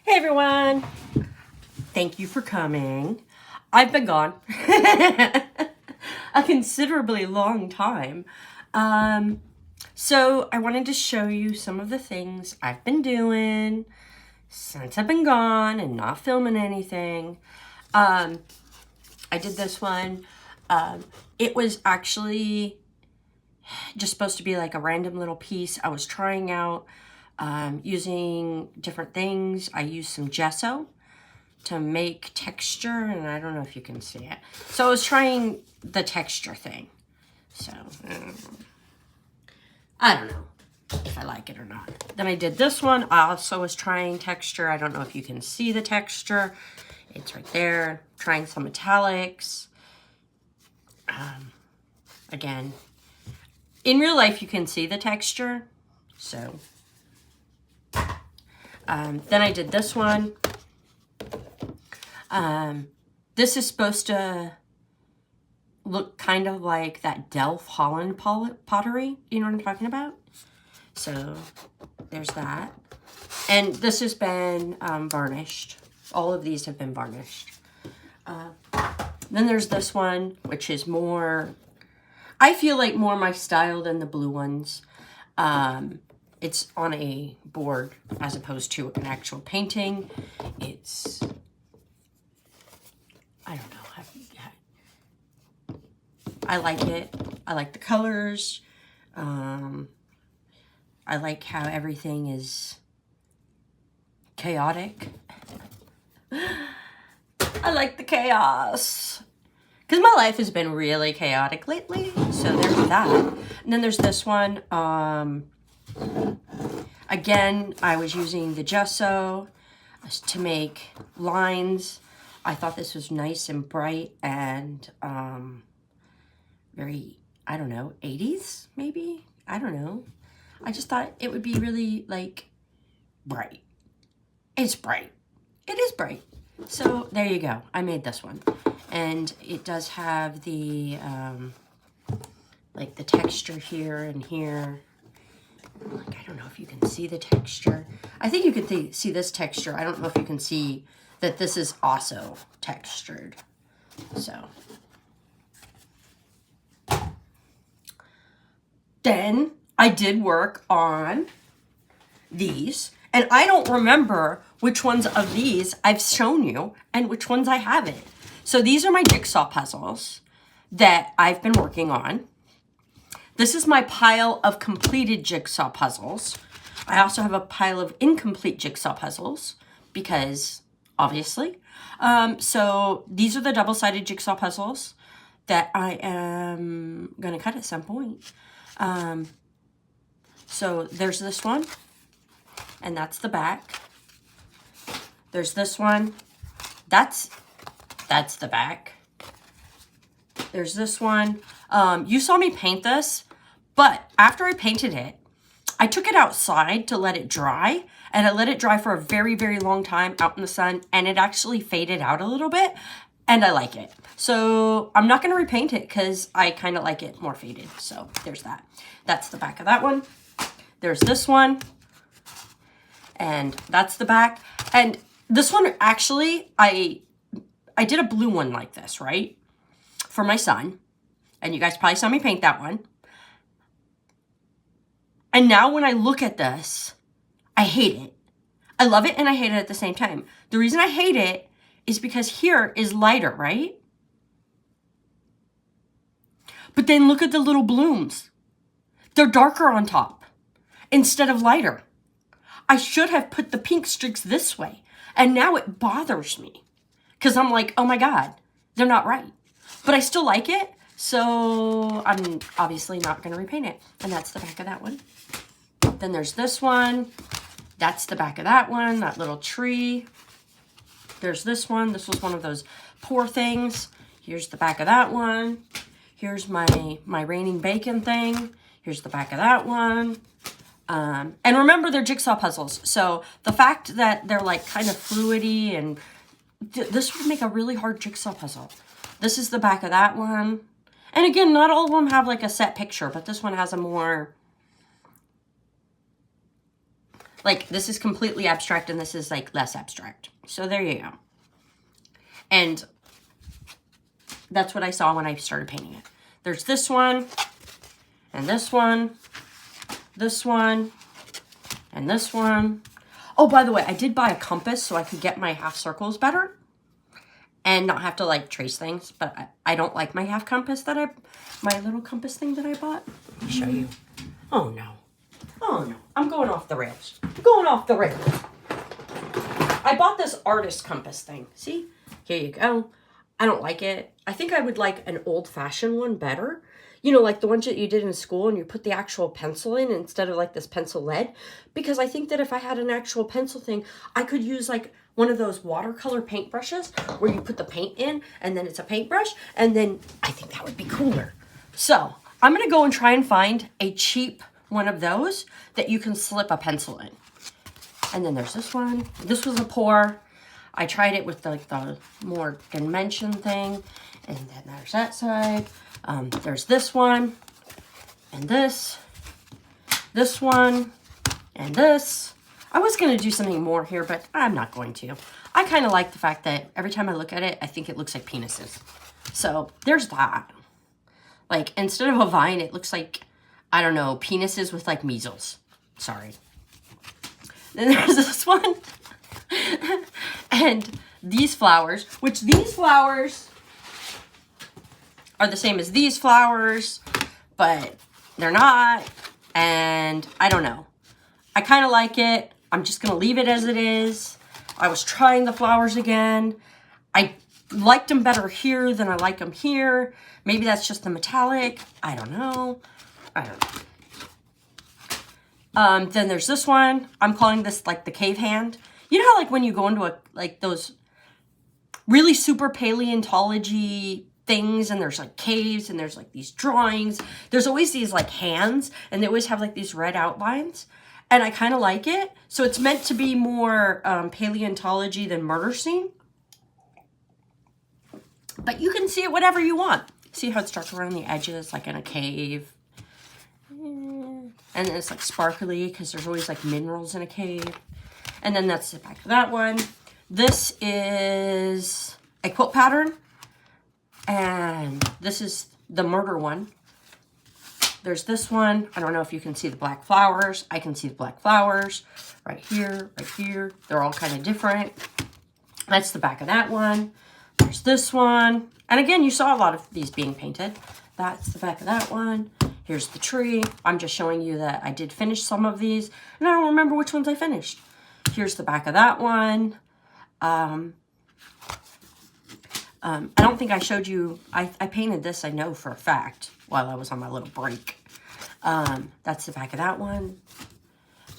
Hey everyone! Thank you for coming. I've been gone a considerably long time. So I wanted to show you some of the things I've been doing since I've been gone and not filming anything. I did this one. It was actually just supposed to be like a random little piece. I was trying out using different things. I used some gesso to make texture, and I don't know if you can see it. So I was trying the texture thing. So I don't know if I like it or not. Then I did this one. I also was trying texture. I don't know if you can see the texture. It's right there. Trying some metallics. Again, in real life you can see the texture. So then I did this one. This is supposed to look kind of like that Delft Holland pottery. You know what I'm talking about? So there's that. And this has been varnished. All of these have been varnished. Then there's this one, which is more, I feel like more my style than the blue ones. It's on a board as opposed to an actual painting. It's, I don't know. I like it. I like the colors. I like how everything is chaotic. I like the chaos. Because my life has been really chaotic lately. So there's that. And then there's this one. Again, I was using the gesso to make lines. I thought this was nice and bright and very, I don't know, 80s maybe? I don't know. I just thought it would be really like bright. It's bright. It is bright. So there you go. I made this one. And it does have the like the texture here and here. Like, I don't know if you can see the texture. I think you can see this texture. I don't know if you can see that this is also textured. So then I did work on these, and I don't remember which ones of these I've shown you and which ones I haven't. So these are my jigsaw puzzles that I've been working on. This is my pile of completed jigsaw puzzles. I also have a pile of incomplete jigsaw puzzles because obviously. So these are the double-sided jigsaw puzzles that I am gonna cut at some point. So there's this one, and that's the back. There's this one, that's the back. There's this one. You saw me paint this, but after I painted it, I took it outside to let it dry, and I let it dry for a very, very long time out in the sun, and it actually faded out a little bit, and I like it. So I'm not going to repaint it because I kind of like it more faded. So there's that. That's the back of that one. There's this one, and that's the back. And this one, actually, I did a blue one like this, right? For my son. And you guys probably saw me paint that one. And now when I look at this, I hate it. I love it and I hate it at the same time. The reason I hate it is because here is lighter, right? But then look at the little blooms. They're darker on top instead of lighter. I should have put the pink streaks this way. And now it bothers me. Because I'm like, oh my God, they're not right. But I still like it. So I'm obviously not going to repaint it. And that's the back of that one. Then there's this one. That's the back of that one, that little tree. There's this one. This was one of those poor things. Here's the back of that one. Here's my raining bacon thing. Here's the back of that one. And remember, they're jigsaw puzzles. So the fact that they're like kind of fluidy and this would make a really hard jigsaw puzzle. This is the back of that one. And again, not all of them have like a set picture, but this one has a more Like, this is completely abstract, and this is, like, less abstract. So there you go. And that's what I saw when I started painting it. There's this one, and this one, this one, and this one. Oh, by the way, I did buy a compass so I could get my half circles better and not have to, like, trace things. But I don't like my half compass my little compass thing that I bought. Let me show you. Oh, no. Oh, no. I'm going off the rails. I'm going off the rails. I bought this artist compass thing. See? Here you go. I don't like it. I think I would like an old-fashioned one better. You know, like the ones that you did in school and you put the actual pencil in instead of like this pencil lead. Because I think that if I had an actual pencil thing, I could use like one of those watercolor paintbrushes where you put the paint in and then it's a paintbrush. And then I think that would be cooler. So I'm going to go and try and find a cheap one of those that you can slip a pencil in. And then there's this one. This was a pour. I tried it with like the more dimension thing. And then there's that side. There's this one, and this one, and this. I was going to do something more here, but I'm not going to. I kind of like the fact that every time I look at it, I think it looks like penises. So there's that. Like, instead of a vine, it looks like, I don't know, penises with like measles. Sorry. Then there's this one. And these flowers, which these flowers are the same as these flowers, but they're not, and I don't know. I kind of like it. I'm just going to leave it as it is. I was trying the flowers again. I liked them better here than I like them here. Maybe that's just the metallic. I don't know. Then there's this one. I'm calling this like the cave hand. You know how like when you go into like those really super paleontology things and there's like caves and there's like these drawings, there's always these like hands and they always have like these red outlines, and I kind of like it. So it's meant to be more paleontology than murder scene, but you can see it whatever you want. See how it's dark around the edges like in a cave, and then it's like sparkly because there's always like minerals in a cave. And then that's the back of that one. This is a quilt pattern. And this is the murder one. There's this one. I don't know if you can see the black flowers. I can see the black flowers right here, right here. They're all kind of different. That's the back of that one. There's this one. And again, you saw a lot of these being painted. That's the back of that one. Here's the tree. I'm just showing you that I did finish some of these, and I don't remember which ones I finished. Here's the back of that one. I don't think I showed you, I painted this, I know for a fact, while I was on my little break. That's the back of that one.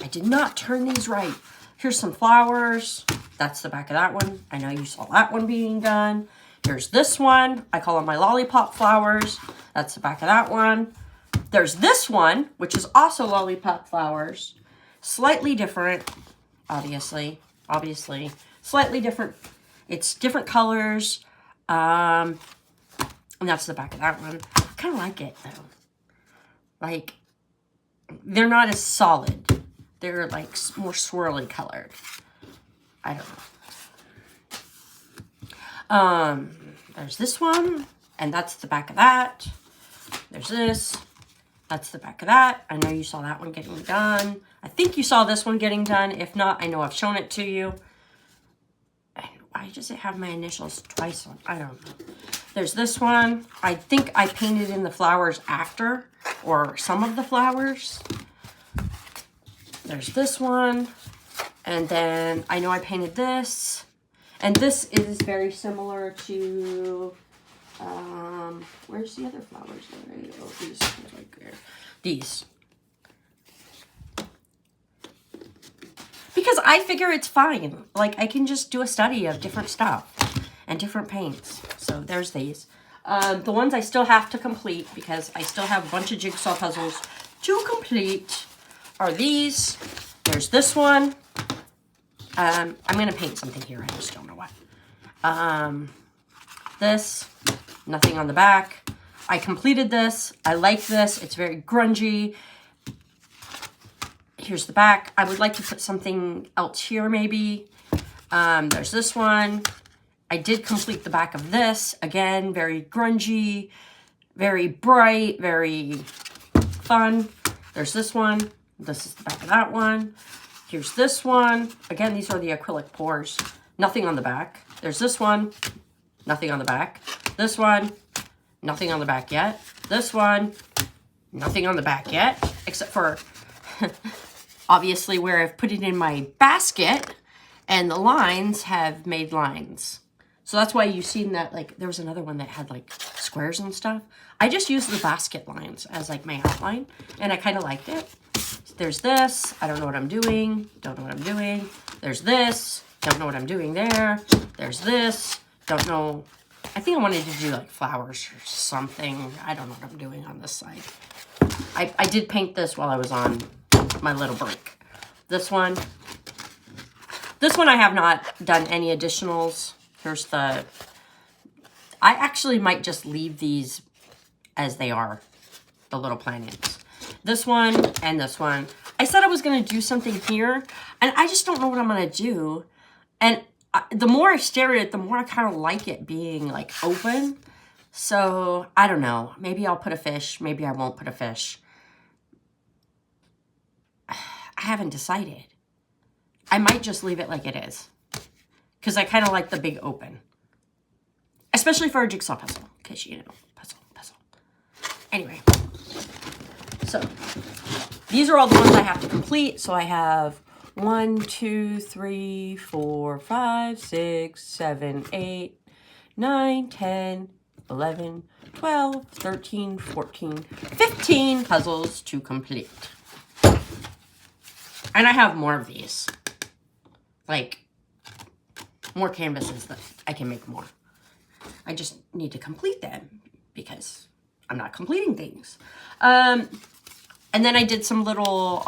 I did not turn these right. Here's some flowers. That's the back of that one. I know you saw that one being done. Here's this one. I call them my lollipop flowers. That's the back of that one. There's this one, which is also lollipop flowers. Slightly different, obviously. Slightly different. It's different colors. And that's the back of that one. I kind of like it, though. Like, they're not as solid. They're, like, more swirly colored. I don't know. There's this one, and that's the back of that. There's this. That's the back of that. I know you saw that one getting done. I think you saw this one getting done. If not, I know I've shown it to you. Why does it have my initials twice on? I don't know. There's this one. I think I painted in the flowers after, or some of the flowers. There's this one. And then I know I painted this. And this is very similar to, where's the other flowers? Oh, these right there. These. Because I figure it's fine. Like, I can just do a study of different stuff and different paints. So there's these. The ones I still have to complete, because I still have a bunch of jigsaw puzzles to complete, are these. There's this one. I'm going to paint something here. I just don't know what. This. Nothing on the back. I completed this. I like this. It's very grungy. here's the back. I would like to put something else here maybe. There's this one. I did complete the back of this. Again, very grungy, very bright, very fun. There's this one. This is the back of that one. Here's this one. Again, these are the acrylic pours. Nothing on the back. There's this one. Nothing on the back. This one. Nothing on the back yet. This one. Nothing on the back yet. Except for, obviously, where I've put it in my basket. And the lines have made lines. So that's why you've seen that, like, there was another one that had, like, squares and stuff. I just used the basket lines as, like, my outline. And I kind of liked it. There's this. I don't know what I'm doing. Don't know what I'm doing. There's this. Don't know what I'm doing there. There's this. Don't know. I think I wanted to do, like, flowers or something. I don't know what I'm doing on this side. I did paint this while I was on my little break. This one. This one I have not done any additionals. Here's the... I actually might just leave these as they are, the little planets. This one and this one. I said I was going to do something here, and I just don't know what I'm going to do. And the more I stare at it, the more I kind of like it being, like, open. So, I don't know. Maybe I'll put a fish. Maybe I won't put a fish. I haven't decided. I might just leave it like it is. Because I kind of like the big open. Especially for a jigsaw puzzle. Because, you know, puzzle. Anyway. So, these are all the ones I have to complete. So, I have 1, 2, 3, 4, 5, 6, 7, 8, 9, 10, 11, 12, 13, 14, 15 puzzles to complete. And I have more of these. Like, more canvases that I can make more. I just need to complete them because I'm not completing things. And then I did some little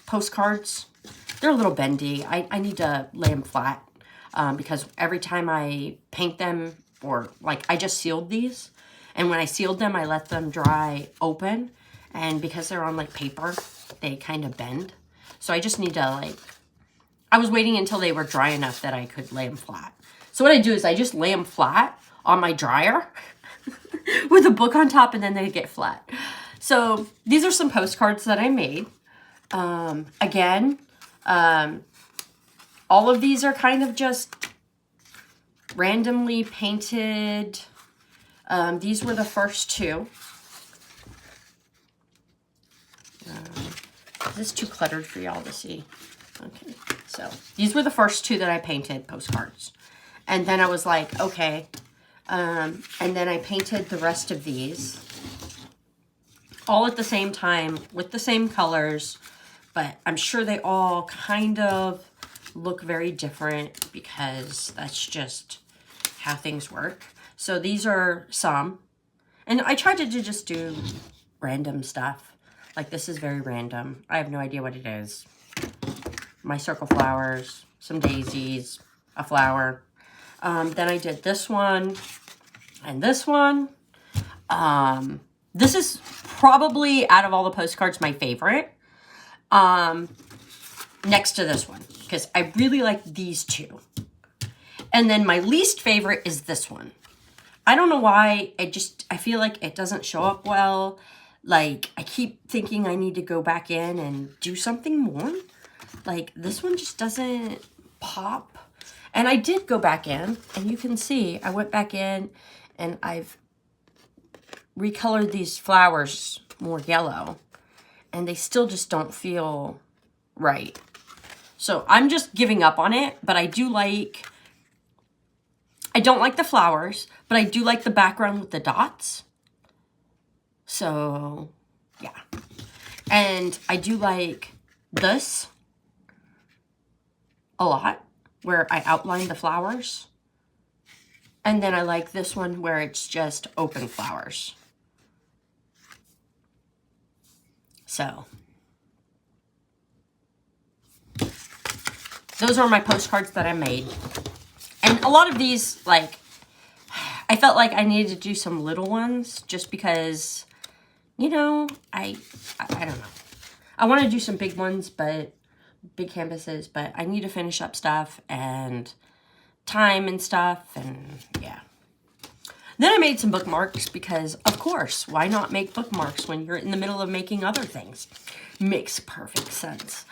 postcards. They're a little bendy. I need to lay them flat because every time I paint them, or like I just sealed these. And when I sealed them, I let them dry open. And because they're on like paper, they kind of bend. So I just need to like... I was waiting until they were dry enough that I could lay them flat. So what I do is I just lay them flat on my dryer with a book on top, and then they get flat. So these are some postcards that I made. Again, all of these are kind of just randomly painted. These were the first two. Is this too cluttered for y'all to see? Okay, so these were the first two that I painted, postcards. And then I was like, okay. And then I painted the rest of these all at the same time with the same colors. But I'm sure they all kind of look very different because that's just how things work. So these are some. And I tried to just do random stuff. Like this is very random. I have no idea what it is. My circle flowers, some daisies, a flower. Then I did this one and this one. This is probably, out of all the postcards, my favorite. Next to this one, because I really like these two. And then my least favorite is this one. I don't know why. I feel like it doesn't show up well. Like, I keep thinking I need to go back in and do something more. Like, this one just doesn't pop. And I did go back in, and you can see, I went back in, and I've recolored these flowers more yellow. And they still just don't feel right. So, I'm just giving up on it, but I do like... I don't like the flowers, but I do like the background with the dots. So, yeah. And I do like this a lot, where I outline the flowers. And then I like this one where it's just open flowers. So, those are my postcards that I made. And a lot of these, like, I felt like I needed to do some little ones just because, you know, I don't know. I want to do some big ones, but big canvases, but I need to finish up stuff and time and stuff, and yeah. Then I made some bookmarks because, of course, why not make bookmarks when you're in the middle of making other things? Makes perfect sense.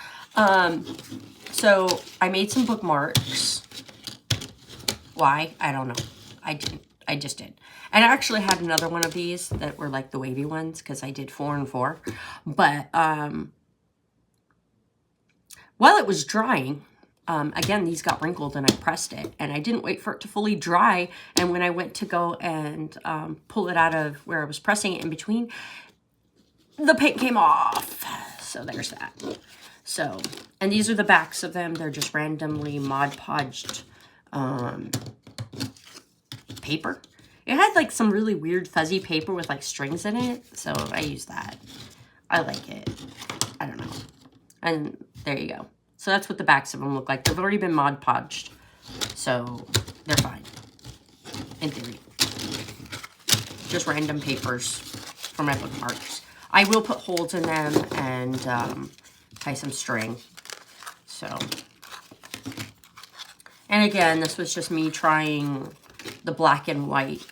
So I made some bookmarks. Why? I don't know. I didn't. I just did. And I actually had another one of these that were like the wavy ones because I did 4 and 4. But while it was drying, again, these got wrinkled and I pressed it. And I didn't wait for it to fully dry. And when I went to go and pull it out of where I was pressing it in between, the paint came off. So there's that. So, and these are the backs of them. They're just randomly Mod Podged paper. It had like some really weird fuzzy paper with like strings in it. So I use that. I like it. I don't know. And there you go. So that's what the backs of them look like. They've already been Mod Podged. So they're fine. In theory. Just random papers for my bookmarks. I will put holes in them and tie some string. So. And again, this was just me trying the black and white.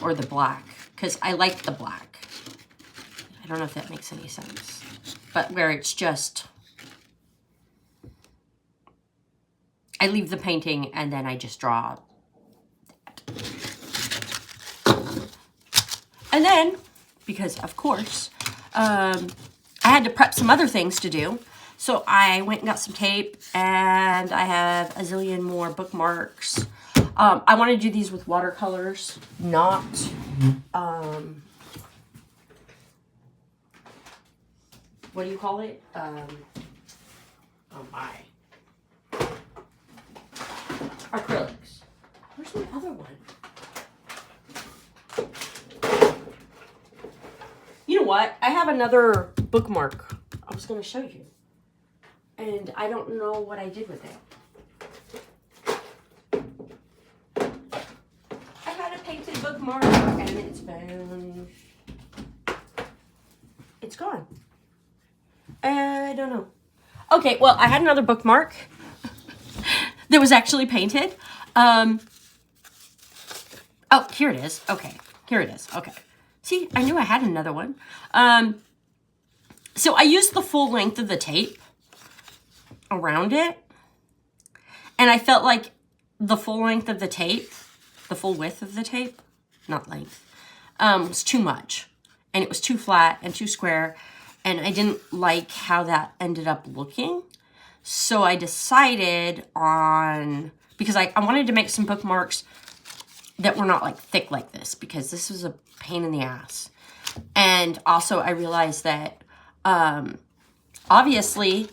Or the black. Because I like the black. I don't know if that makes any sense. But where it's just... I leave the painting and then I just draw that. And then, because of course, I had to prep some other things to do. So I went and got some tape, and I have a zillion more bookmarks. I want to do these with watercolors, not, what do you call it? Oh my. Acrylics. Where's my other one? You know what? I have another bookmark I was going to show you. And I don't know what I did with it. I had a painted bookmark and it's been... It's gone. I don't know. Okay, well, I had another bookmark that was actually painted. Oh, here it is. Okay, here it is. Okay. See, I knew I had another one. So I used the full length of the tape around it. And I felt like the full length of the tape, the full width of the tape, not length, was too much. And it was too flat and too square. And I didn't like how that ended up looking. So I decided on, because I wanted to make some bookmarks that were not like thick like this, because this was a pain in the ass. And also I realized that obviously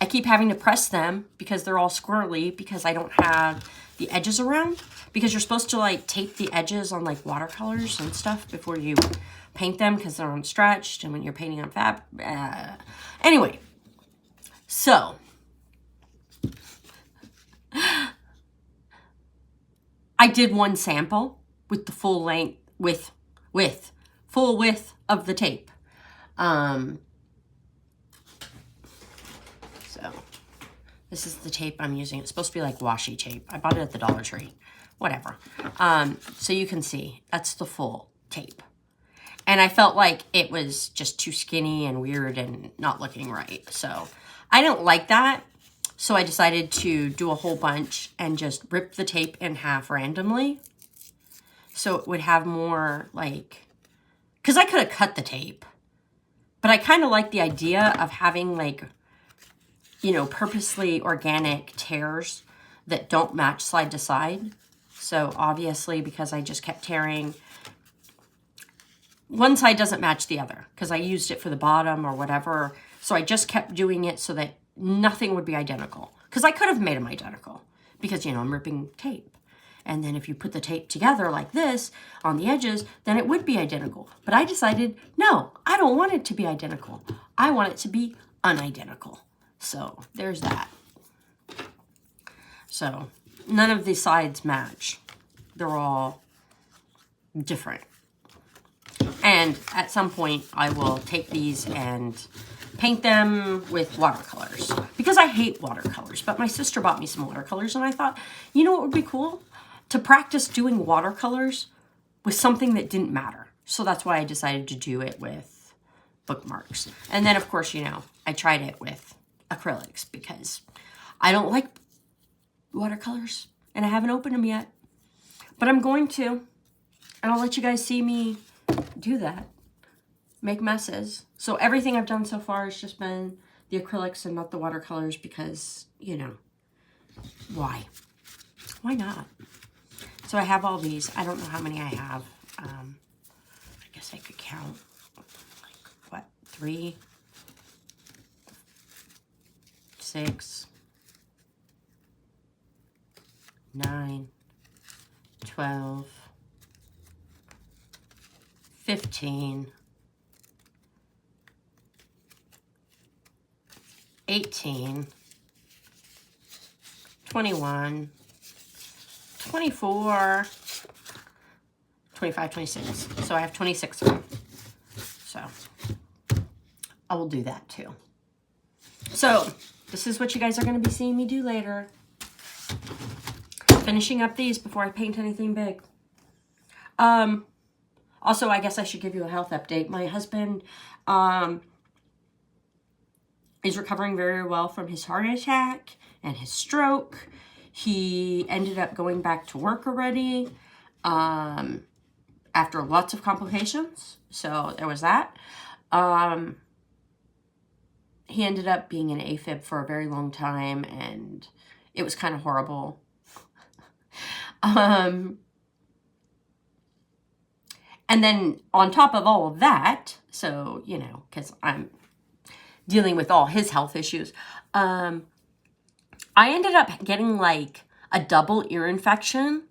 I keep having to press them because they're all squirrely because I don't have the edges around, because you're supposed to like tape the edges on like watercolors and stuff before you paint them because they're unstretched, and when you're painting on fab. Anyway, so I did one sample with the full length, full width of the tape. So this is the tape I'm using. It's supposed to be like washi tape. I bought it at the Dollar Tree. Whatever. So you can see that's the full tape. And I felt like it was just too skinny and weird and not looking right. So I didn't like that. So I decided to do a whole bunch and just rip the tape in half randomly. So it would have more like, because I could have cut the tape. But I kind of like the idea of having like, you know, purposely organic tears that don't match side to side. So obviously, because I just kept tearing, one side doesn't match the other because I used it for the bottom or whatever. So I just kept doing it so that nothing would be identical. Because I could have made them identical because, you know, I'm ripping tape. And then if you put the tape together like this on the edges, then it would be identical. But I decided, no, I don't want it to be identical. I want it to be unidentical. So there's that. So none of the sides match. They're all different. And at some point, I will take these and paint them with watercolors. Because I hate watercolors, but my sister bought me some watercolors, and I thought, you know what would be cool? To practice doing watercolors with something that didn't matter. So that's why I decided to do it with bookmarks. And then, of course, you know, I tried it with acrylics because I don't like watercolors, and I haven't opened them yet. But I'm going to, and I'll let you guys see me do that. Make messes. So everything I've done so far has just been the acrylics and not the watercolors because, you know, why? Why not? So I have all these. I don't know how many I have. I guess I could count, like, what, 3, 6, 9, 12, 15, 18, 21, 24, 25, 26. So I have 26 of them. So I will do that too. So this is what you guys are going to be seeing me do later. Finishing up these before I paint anything big. Also, I guess I should give you a health update. My husband is recovering very well from his heart attack and his stroke. He ended up going back to work already after lots of complications. So there was that. He ended up being an AFib for a very long time, and it was kind of horrible. And then on top of all of that, so, you know, because I'm dealing with all his health issues, I ended up getting like a double ear infection,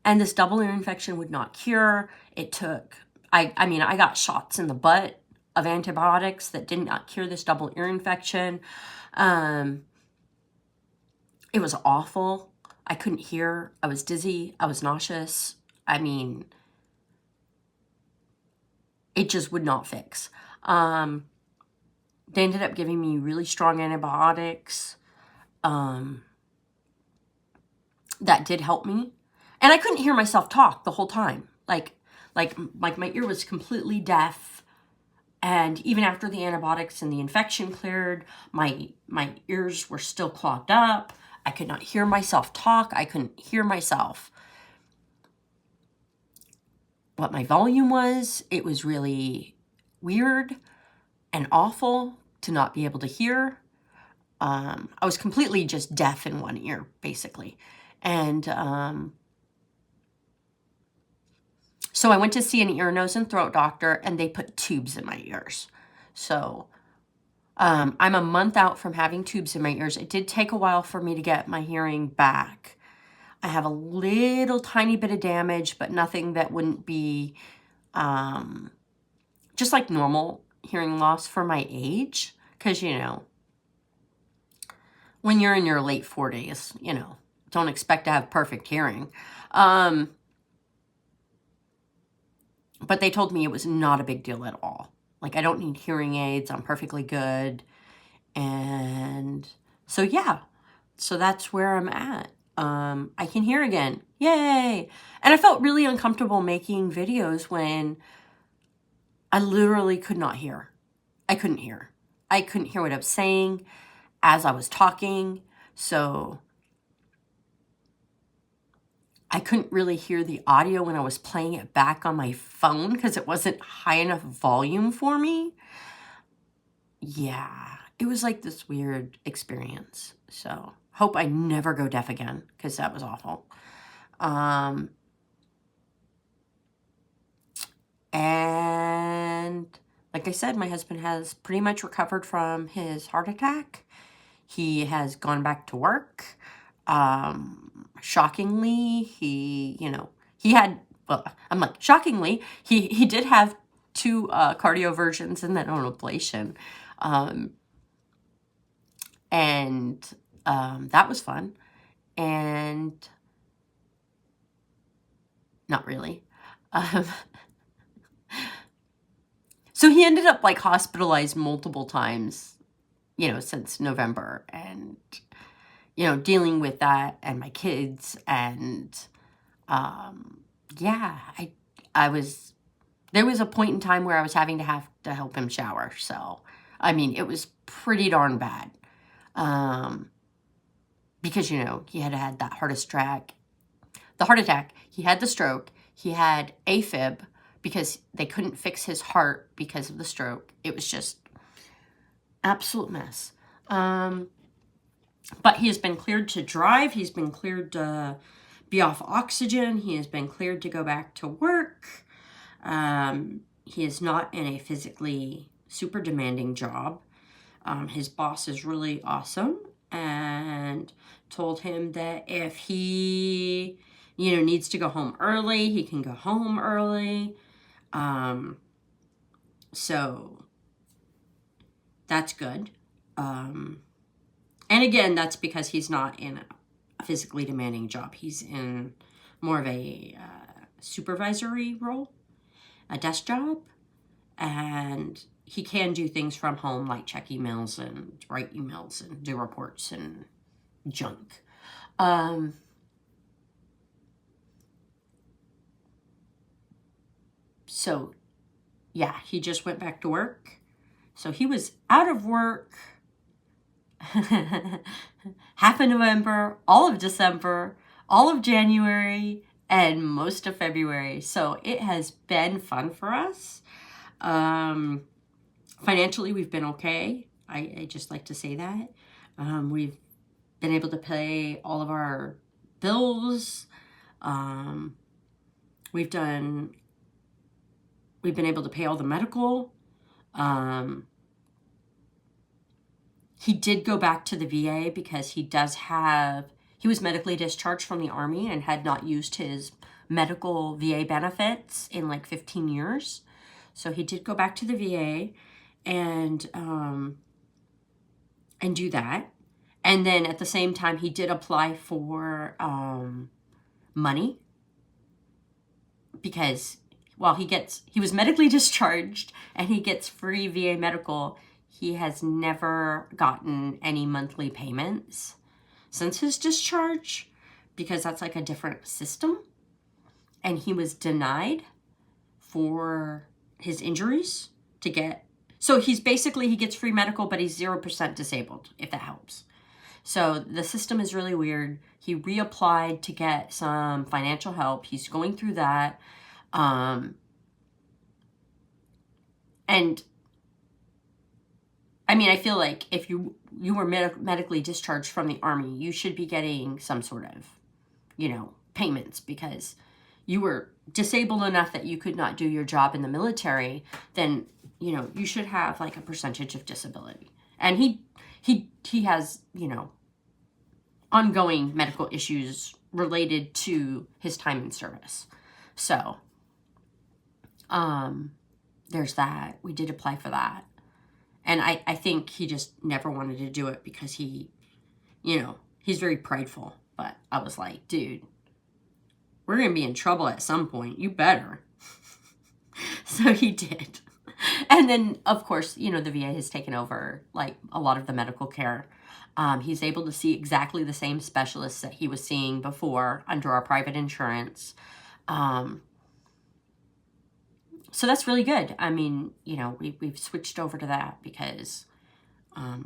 and this double ear infection would not cure. It took, I mean, I got shots in the butt of antibiotics that did not cure this double ear infection. It was awful. I couldn't hear. I was dizzy. I was nauseous. I mean, it just would not fix. They ended up giving me really strong antibiotics. That did help me. And I couldn't hear myself talk the whole time. Like my ear was completely deaf. And even after the antibiotics and the infection cleared, my ears were still clogged up. I could not hear myself talk. I couldn't hear myself. What my volume was, it was really weird and awful to not be able to hear. I was completely just deaf in one ear, basically. And so I went to see an ear, nose, and throat doctor, and they put tubes in my ears. So I'm a month out from having tubes in my ears. It did take a while for me to get my hearing back. I have a little tiny bit of damage, but nothing that wouldn't be just like normal hearing loss for my age. Because, you know, when you're in your late 40s, you know, don't expect to have perfect hearing. But they told me it was not a big deal at all. Like, I don't need hearing aids. I'm perfectly good. And so, yeah. So that's where I'm at. I can hear again. Yay! And I felt really uncomfortable making videos when I literally could not hear. I couldn't hear. I couldn't hear what I was saying as I was talking. So I couldn't really hear the audio when I was playing it back on my phone because it wasn't high enough volume for me. Yeah, it was like this weird experience. So hope I never go deaf again because that was awful. And like I said, my husband has pretty much recovered from his heart attack. He has gone back to work. Shockingly, he had, well, I'm like, shockingly, he did have 2 cardioversions and then an ablation. And that was fun. And not really. So he ended up like hospitalized multiple times, since November, and, dealing with that and my kids. And, yeah, there was a point in time where I was having to have to help him shower. So, I mean, it was pretty darn bad. Because, he had that heart attack, he had the stroke, he had AFib because they couldn't fix his heart because of the stroke. It was just absolute mess. But he has been cleared to drive. He's been cleared to be off oxygen. He has been cleared to go back to work. He is not in a physically super demanding job. His boss is really awesome and told him that if he, needs to go home early, he can go home early. So that's good. And again, that's because he's not in a physically demanding job. He's in more of a supervisory role, a desk job, and he can do things from home like check emails and write emails and do reports and junk. So yeah, he just went back to work. So he was out of work half of November, all of December, all of January, and most of February. So it has been fun for us. Financially, we've been okay. I just like to say that. We've been able to pay all of our bills. We've been able to pay all the medical. He did go back to the VA because he was medically discharged from the Army and had not used his medical VA benefits in like 15 years. So he did go back to the VA and do that. And then at the same time, he did apply for money because while he was medically discharged and he gets free VA medical, he has never gotten any monthly payments since his discharge because that's like a different system. And he was denied for his injuries to get. So he gets free medical, but he's 0% disabled, if that helps. So the system is really weird. He reapplied to get some financial help. He's going through that. And I mean, I feel like if you were medically discharged from the Army, you should be getting some sort of, payments because you were disabled enough that you could not do your job in the military. Then, you should have like a percentage of disability. And he has, ongoing medical issues related to his time in service. So, there's that. We did apply for that. And I think he just never wanted to do it because he's very prideful. But I was like, dude, we're going to be in trouble at some point. You better. So he did. And then, of course, the VA has taken over, like, a lot of the medical care. He's able to see exactly the same specialists that he was seeing before under our private insurance. So that's really good. I mean, we've switched over to that because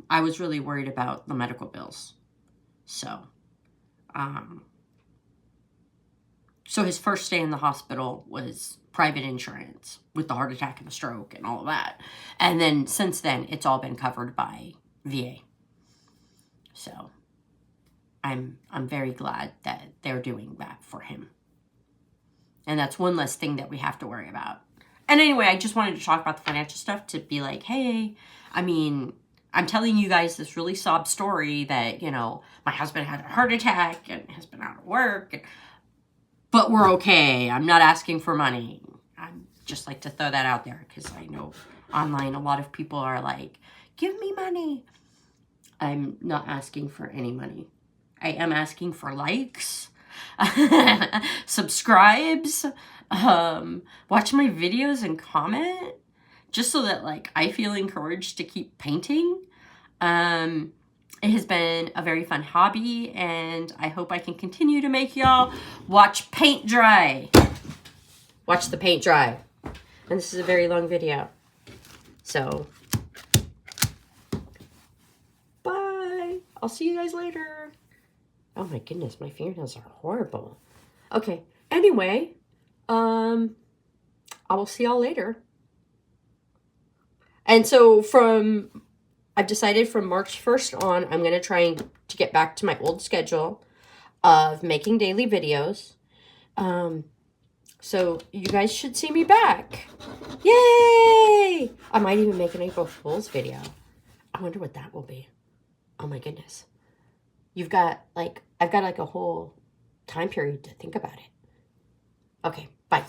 I was really worried about the medical bills. So, so his first stay in the hospital was private insurance with the heart attack and the stroke and all of that. And then since then, it's all been covered by VA. So I'm very glad that they're doing that for him. And that's one less thing that we have to worry about. And anyway, I just wanted to talk about the financial stuff to be like, hey, I mean, I'm telling you guys this really sob story that, my husband had a heart attack and has been out of work. But we're okay. I'm not asking for money. I just like to throw that out there because I know online a lot of people are like, give me money. I'm not asking for any money. I am asking for likes, subscribes, watch my videos and comment, just so that like I feel encouraged to keep painting. It has been a very fun hobby, and I hope I can continue to make y'all watch paint dry. Watch the paint dry. And this is a very long video. So, bye. I'll see you guys later. Oh my goodness, my fingernails are horrible. Okay, anyway, I will see y'all later. And so I've decided from March 1st on, I'm going to try to get back to my old schedule of making daily videos. So you guys should see me back. Yay! I might even make an April Fool's video. I wonder what that will be. Oh my goodness. I've got like a whole time period to think about it. Okay, bye.